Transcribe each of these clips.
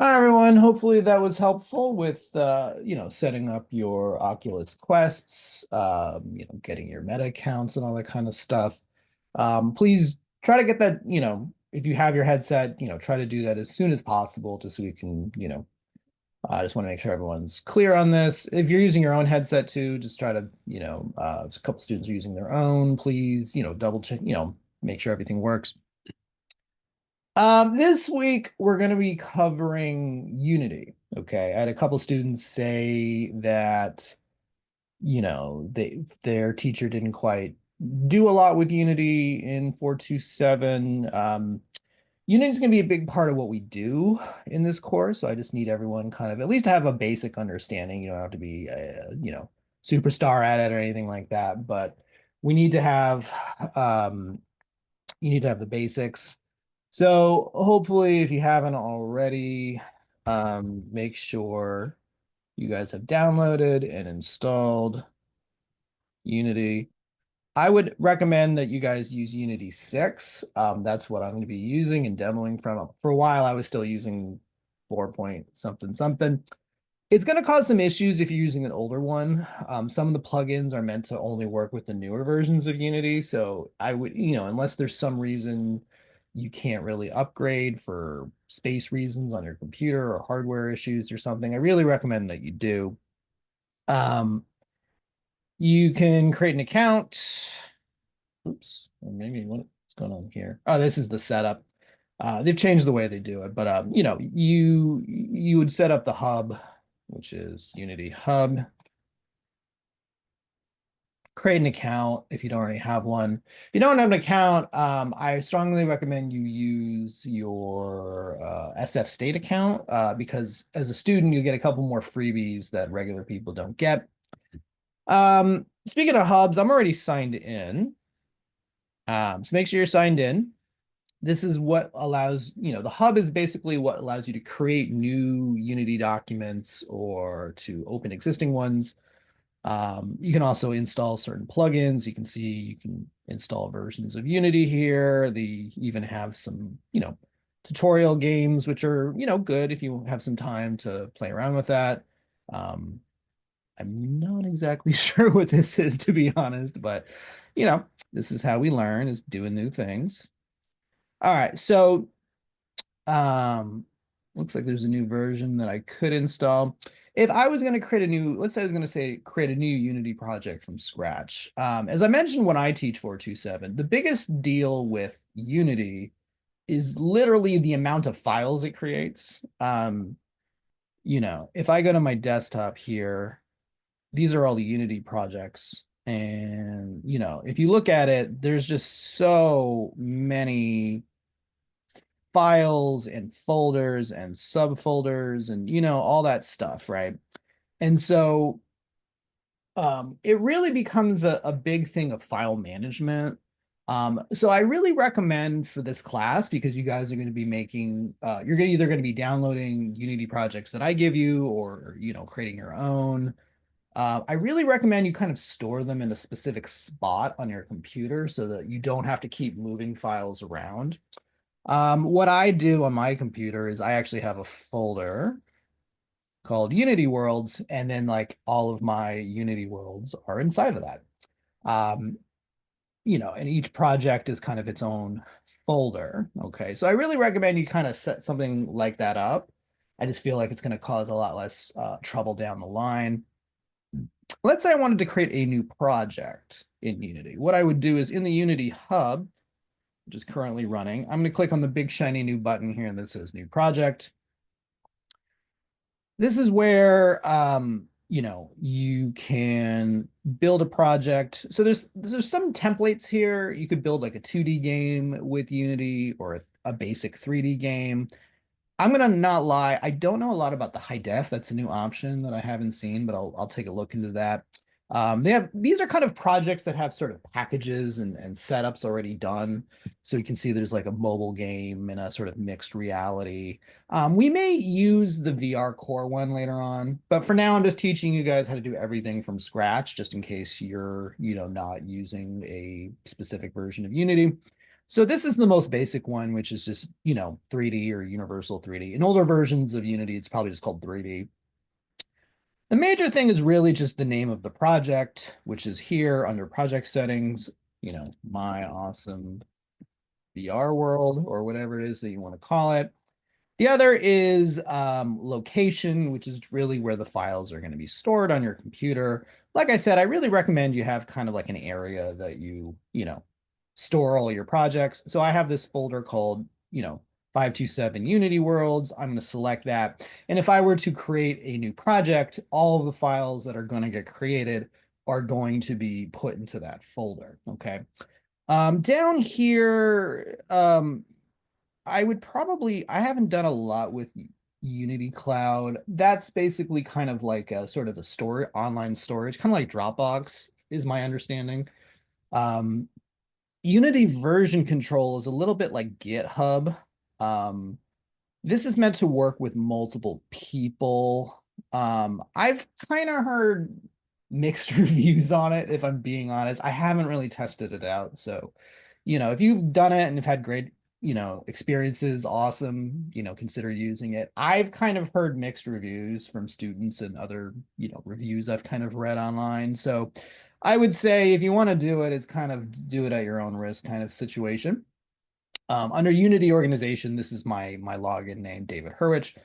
Hi everyone. Hopefully that was helpful with setting up your Oculus Quests, getting your Meta accounts and all that kind of stuff. Please try to get that, if you have your headset, try to do that as soon as possible just so we can, I just want to make sure everyone's clear on this. If you're using your own headset too, just try to, if a couple students are using their own, please, double check, make sure everything works. This week we're going to be covering Unity. Okay, I had a couple students say that, their teacher didn't quite do a lot with Unity in 427. Unity is going to be a big part of what we do in this course, so I just need everyone kind of at least to have a basic understanding. You don't have to be, superstar at it or anything like that, but we need to have, um, you need to have the basics. So hopefully, if you haven't already, make sure you guys have downloaded and installed Unity. I would recommend that you guys use Unity 6. That's what I'm going to be using and demoing from. For a while, I was still using 4 point something something. It's going to cause some issues if you're using an older one. Some of the plugins are meant to only work with the newer versions of Unity. So I would, unless there's some reason you can't really upgrade for space reasons on your computer or hardware issues or something, I really recommend that you do. Um, you can create an account. Oops, or maybe what's going on here? Oh, this is the setup. They've changed the way they do it, but you would set up the hub, which is Unity Hub, create an account if you don't already have one. If you don't have an account, I strongly recommend you use your SF State account because as a student, you get a couple more freebies that regular people don't get. Speaking of hubs, I'm already signed in. So make sure you're signed in. This is what allows, the hub is basically what allows you to create new Unity documents or to open existing ones. You can also install certain plugins. You can see you can install versions of Unity here. They even have some, tutorial games, which are, good if you have some time to play around with that. Um, I'm not exactly sure what this is, to be honest, but, you know, this is how we learn is doing new things. All right, so um, looks like there's a new version that I could install. If I was going to create a new, let's say I was going to say create a new Unity project from scratch. As I mentioned when I teach 427, the biggest deal with Unity is literally the amount of files it creates. If I go to my desktop here, these are all the Unity projects. And, if you look at it, there's just so many files and folders and subfolders and all that stuff, right? And so it really becomes a big thing of file management. So I really recommend for this class because you guys are going to be making you're either going to be downloading Unity projects that I give you or creating your own. I really recommend you kind of store them in a specific spot on your computer so that you don't have to keep moving files around. What I do on my computer is I actually have a folder called Unity Worlds, and then like all of my Unity worlds are inside of that. Um, and each project is kind of its own folder. Okay, so I really recommend you kind of set something like that up. I just feel like it's going to cause a lot less trouble down the line. Let's say I wanted to create a new project in Unity. What I would do is in the Unity Hub, which is currently running. I'm going to click on the big shiny new button here that says new project. This is where you can build a project. So there's some templates here. You could build like a 2D game with Unity or a basic 3D game. I'm gonna not lie, I don't know a lot about the high def. That's a new option that I haven't seen, but I'll take a look into that. These are kind of projects that have sort of packages and setups already done. So you can see there's like a mobile game and a sort of mixed reality. We may use the VR core one later on, but for now I'm just teaching you guys how to do everything from scratch, just in case you're, not using a specific version of Unity. So this is the most basic one, which is just, 3D or universal 3D. In older versions of Unity, it's probably just called 3D. The major thing is really just the name of the project, which is here under project settings, my awesome VR world or whatever it is that you want to call it. The other is location, which is really where the files are going to be stored on your computer. Like I said, I really recommend you have kind of like an area that you store all your projects. So I have this folder called, 527 Unity Worlds. I'm going to select that. And if I were to create a new project, all of the files that are going to get created are going to be put into that folder. Okay. Down here, I haven't done a lot with Unity Cloud. That's basically kind of like a sort of a store, online storage, kind of like Dropbox is my understanding. Um, Unity version control is a little bit like GitHub. Um, this is meant to work with multiple people. I've kind of heard mixed reviews on it, if I'm being honest. I haven't really tested it out. So, if you've done it and have had great, experiences, awesome, consider using it. I've kind of heard mixed reviews from students and other, reviews I've kind of read online. So I would say if you want to do it, it's kind of do it at your own risk kind of situation. Under Unity organization, this is my login name, David Hurwich.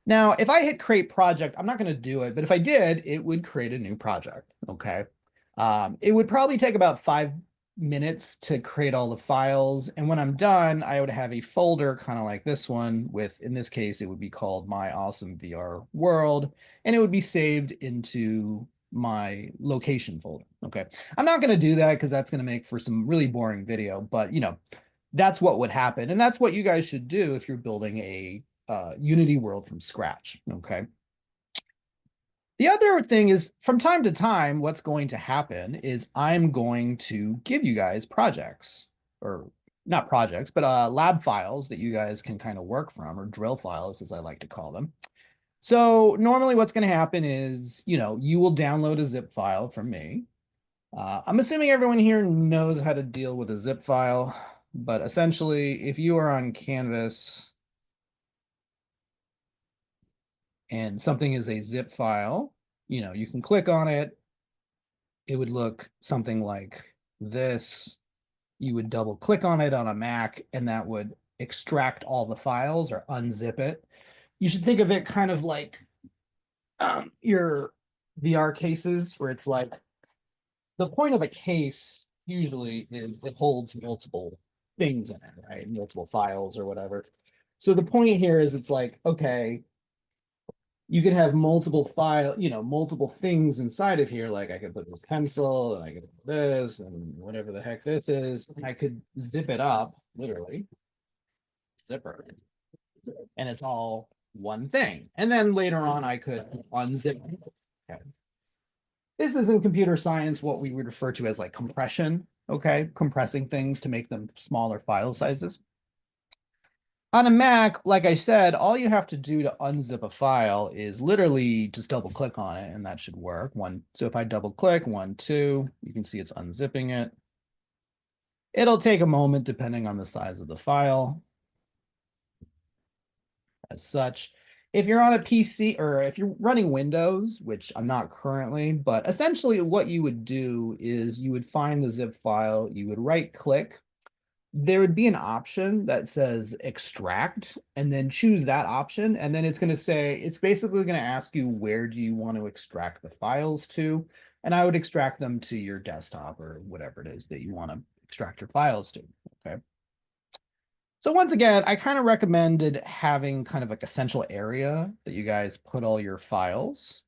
Now, if I hit create project, I'm not going to do it, but if I did, it would create a new project. Okay. It would probably take about 5 minutes to create all the files. And when I'm done, I would have a folder kind of like this one with, in this case, it would be called My Awesome VR World, and it would be saved into my location folder. Okay. I'm not going to do that because that's going to make for some really boring video, but that's what would happen. And that's what you guys should do if you're building a Unity world from scratch, okay? The other thing is from time to time, what's going to happen is I'm going to give you guys projects, or not projects, but lab files that you guys can kind of work from, or drill files, as I like to call them. So normally what's going to happen is, you will download a zip file from me. I'm assuming everyone here knows how to deal with a zip file, but essentially, if you are on Canvas and something is a zip file, you can click on it. It would look something like this. You would double click on it on a Mac, and that would extract all the files or unzip it. You should think of it kind of like your VR cases, where it's like the point of a case usually is it holds multiple things in it, right? Multiple files or whatever. So the point here is it's like, okay, you could have multiple multiple things inside of here. Like I could put this pencil and I could put this and whatever the heck this is. And I could zip it up, literally, zipper, and it's all one thing. And then later on, I could unzip. Okay. This is in computer science what we would refer to as like compression, okay? Compressing things to make them smaller file sizes. On a Mac, like I said, all you have to do to unzip a file is literally just double click on it and that should work. So if I double click, 1, 2, you can see it's unzipping it. It'll take a moment depending on the size of the file. As such, if you're on a PC or if you're running Windows, which I'm not currently, but essentially what you would do is you would find the zip file, you would right click, there would be an option that says extract, and then choose that option. And then it's going to say, it's basically going to ask you, where do you want to extract the files to? And I would extract them to your desktop or whatever it is that you want to extract your files to. Okay. So once again, I kind of recommended having kind of like a central area that you guys put all your files.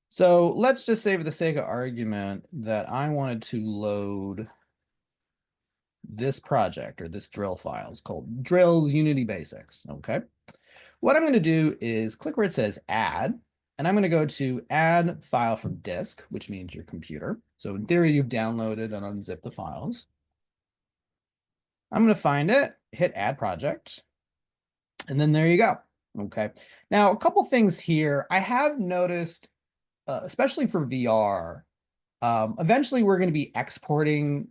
So let's just say for the sake of argument that I wanted to load this project or this drill file. Is called Drills Unity Basics, okay? What I'm going to do is click where it says add, and I'm going to go to add file from disk, which means your computer. So in theory, you've downloaded and unzipped the files. I'm going to find it, hit add project, and then there you go. Okay. Now, a couple things here. I have noticed, especially for VR, eventually we're going to be exporting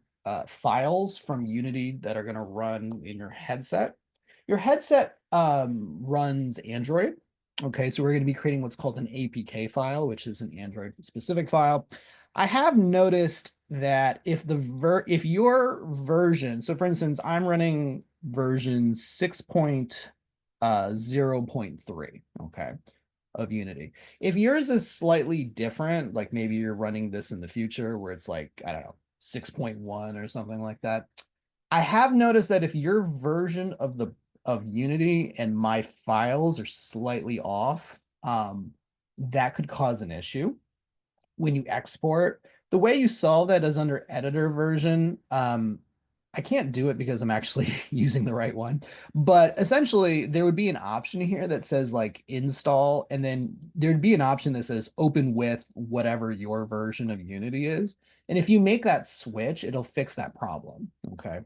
files from Unity that are going to run in your headset. Your headset runs Android. Okay, so we're going to be creating what's called an APK file, which is an Android specific file. I have noticed that if your version, so for instance, I'm running version 6.0.3, okay, of Unity. If yours is slightly different, like maybe you're running this in the future where it's like, I don't know, 6.1 or something like that. I have noticed that if your version of Unity and my files are slightly off, that could cause an issue when you export. The way you solve that is under editor version. I can't do it because I'm actually using the right one. But essentially, there would be an option here that says like install, and then there'd be an option that says open with whatever your version of Unity is. And if you make that switch, it'll fix that problem. Okay.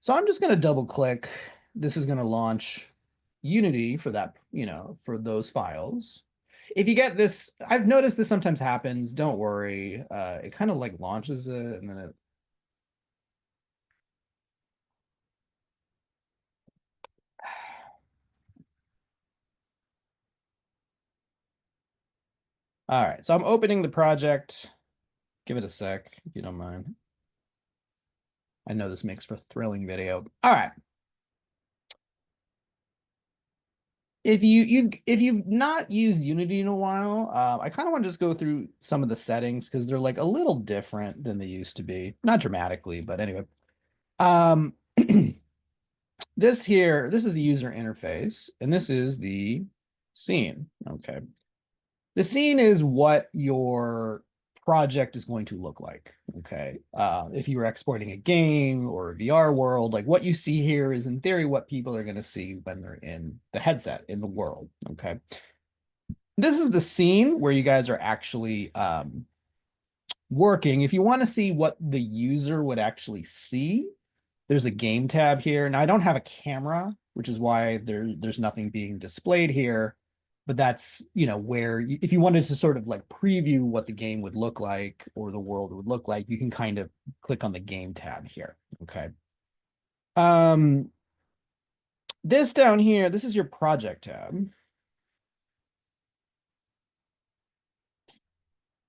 So I'm just going to double click. This is going to launch Unity for that, for those files. If you get this, I've noticed this sometimes happens. Don't worry. It kind of like launches it and then it. All right, so I'm opening the project. Give it a sec if you don't mind. I know this makes for a thrilling video. All right. If you've not used Unity in a while, I kind of want to just go through some of the settings because they're like a little different than they used to be. Not dramatically, but anyway. Um, this is the user interface, and this is the scene. Okay. The scene is what your project is going to look like. Okay. If you were exporting a game or a VR world, like what you see here is in theory what people are going to see when they're in the headset in the world. Okay. This is the scene where you guys are actually working. If you want to see what the user would actually see, there's a game tab here. Now I don't have a camera, which is why there's nothing being displayed here. But that's, where if you wanted to sort of like preview what the game would look like or the world would look like, you can kind of click on the game tab here. Okay. This down here, this is your project tab.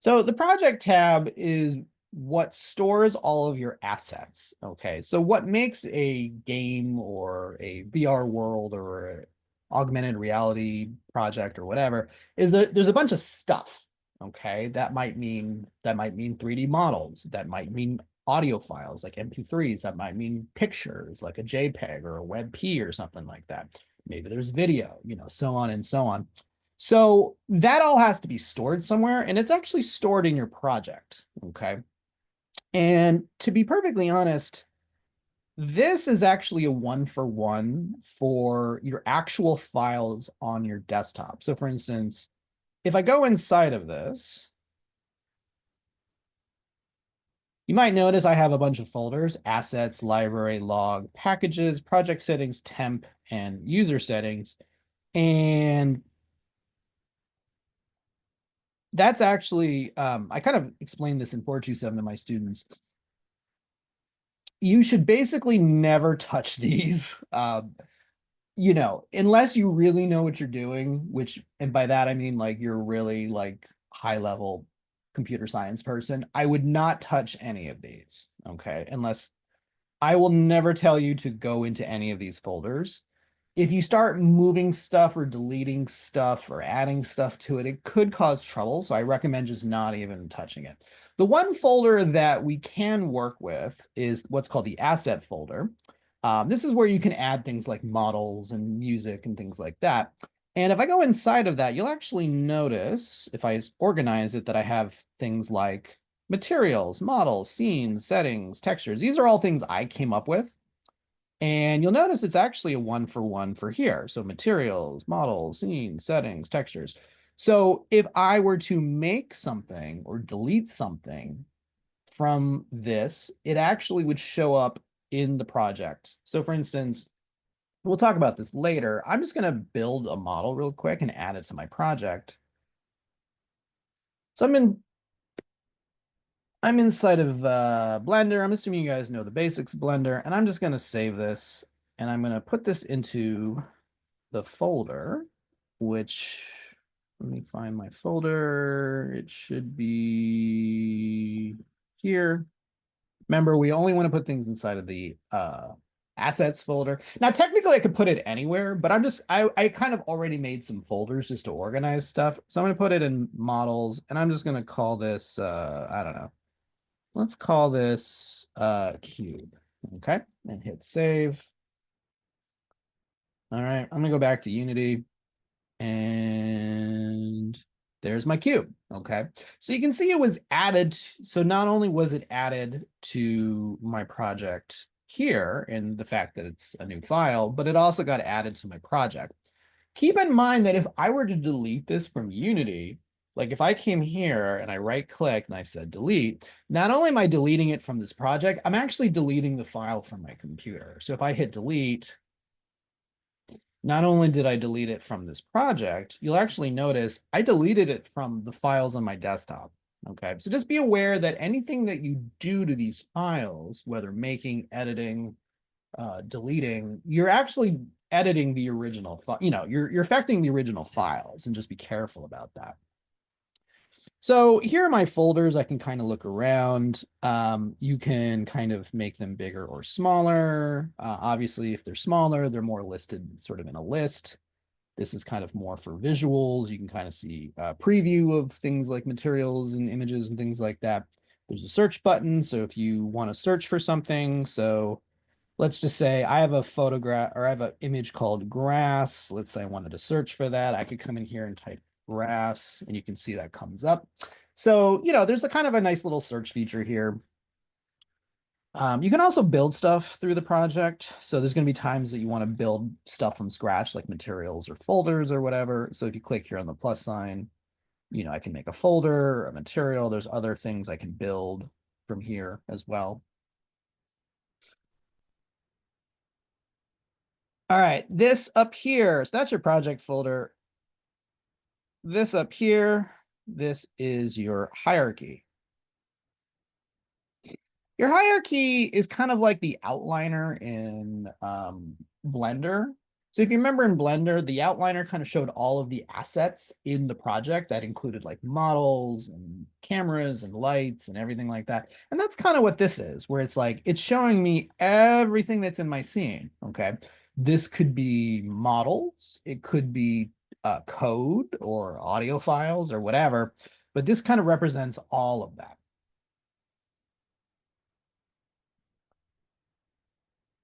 So the project tab is what stores all of your assets. Okay. So what makes a game or a VR world or a augmented reality project or whatever is that there's a bunch of stuff. Okay. That might mean 3D models. That might mean audio files like MP3s. That might mean pictures like a JPEG or a WebP or something like that. Maybe there's video, so on and so on. So that all has to be stored somewhere, and it's actually stored in your project. Okay. And to be perfectly honest, this is actually a one-for-one for your actual files on your desktop. So for instance, if I go inside of this, you might notice I have a bunch of folders: assets, library, log, packages, project settings, temp, and user settings. And that's actually, I kind of explained this in 427 to my students. You should basically never touch these, unless you really know what you're doing, and by that, I mean, like, you're really like high level computer science person. I would not touch any of these. Okay. Unless I will never tell you to go into any of these folders. If you start moving stuff or deleting stuff or adding stuff to it, it could cause trouble. So I recommend just not even touching it. The one folder that we can work with is what's called the asset folder. This is where you can add things like models and music and things like that. And if I go inside of that, you'll actually notice, if I organize it, that I have things like materials, models, scenes, settings, textures. These are all things I came up with. And you'll notice it's actually a one-for-one for here. So materials, models, scenes, settings, textures. So if I were to make something or delete something from this, it actually would show up in the project. So for instance, we'll talk about this later. I'm just going to build a model real quick and add it to my project. So I'm inside of Blender. I'm assuming you guys know the basics of Blender, and I'm just going to save this, and I'm going to put this into the folder, which, let me find my folder. It should be here. Remember, we only want to put things inside of the assets folder. Now, technically, I could put it anywhere, but I kind of already made some folders just to organize stuff. So I'm going to put it in models, and I'm just going to call this, I don't know. Let's call this cube. Okay, and hit save. All right, I'm gonna go back to Unity, and there's my cube. Okay, so you can see it was added. So not only was it added to my project here and the fact that it's a new file, but it also got added to my project. Keep in mind that if I were to delete this from Unity, like if I came here and I right click and I said delete, not only am I deleting it from this project, I'm actually deleting the file from my computer. So if I hit delete, not only did I delete it from this project, you'll actually notice I deleted it from the files on my desktop. Okay, so just be aware that anything that you do to these files, whether making, editing, deleting, you're actually editing the original file. You know, you're affecting the original files, and just be careful about that. So here are my folders. I can kind of look around. You can kind of make them bigger or smaller. Obviously, if they're smaller, they're more listed sort of in a list. This is kind of more for visuals. You can kind of see a preview of things like materials and images and things like that. There's a search button. So if you want to search for something, so let's just say I have a photograph or I have an image called grass. Let's say I wanted to search for that. I could come in here and type grass, and you can see that comes up. So, you know, there's a kind of a nice little search feature here. You can also build stuff through the project. So there's going to be times that you want to build stuff from scratch, like materials or folders or whatever. So if you click here on the plus sign, you know, I can make a folder, a material. There's other things I can build from here as well. All right, this up here, so that's your project folder. This up here, this is your hierarchy. Your hierarchy is kind of like the outliner in Blender. So if you remember in Blender, the outliner kind of showed all of the assets in the project that included like models and cameras and lights and everything like that. And that's kind of what this is, where it's like, it's showing me everything that's in my scene, okay? This could be models, it could be code or audio files or whatever, but this kind of represents all of that.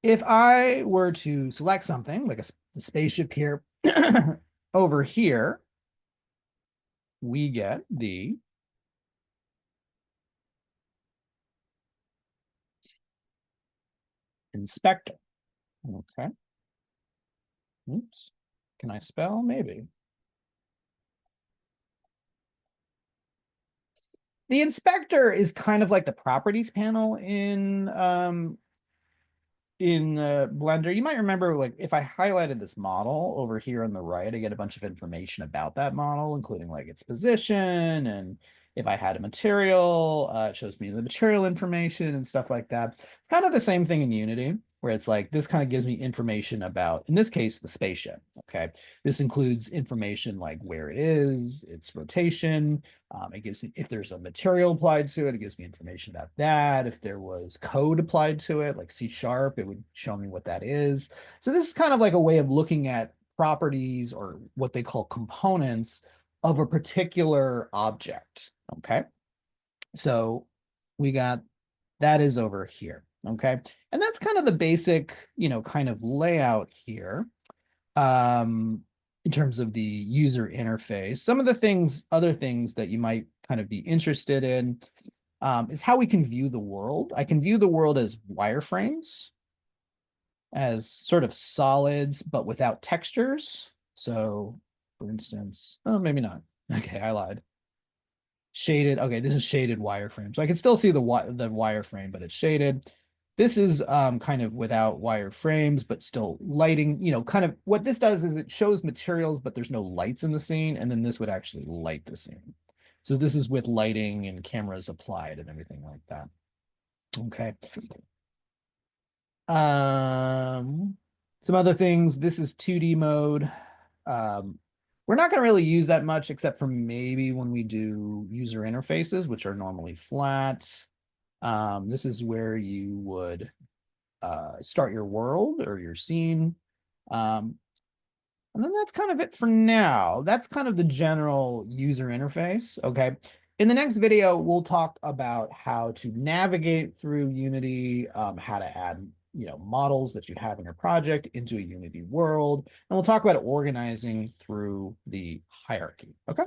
If I were to select something like a spaceship here, over here, we get the inspector. Okay. Oops. Can I spell? Maybe. The inspector is kind of like the properties panel in Blender. You might remember, like, if I highlighted this model over here on the right, I get a bunch of information about that model, including like its position, and if I had a material, it shows me the material information and stuff like that. It's kind of the same thing in Unity, where it's like this kind of gives me information about, in this case, the spaceship. Okay, this includes information like where it is, its rotation. It gives me, if there's a material applied to it, it gives me information about that. If there was code applied to it, like C#, it would show me what that is. So this is kind of like a way of looking at properties, or what they call components, of a particular object. Okay. So we got, that is over here. Okay. And that's kind of the basic, you know, kind of layout here. In terms of the user interface. Some of the things, other things that you might kind of be interested in, is how we can view the world. I can view the world as wireframes, as sort of solids, but without textures. So for instance, oh, maybe not. Okay, I lied. Shaded. Okay, this is shaded wireframe. So I can still see the wireframe, but it's shaded. This is kind of without wireframes, but still lighting, you know, kind of what this does is it shows materials, but there's no lights in the scene. And then this would actually light the scene. So this is with lighting and cameras applied and everything like that. Okay. Some other things. This is 2D mode. We're not going to really use that much except for maybe when we do user interfaces, which are normally flat. This is where you would start your world or your scene. And then that's kind of it for now. That's kind of the general user interface. Okay. In the next video, we'll talk about how to navigate through Unity, how to add, models that you have in your project into a Unity world. And we'll talk about organizing through the hierarchy. Okay.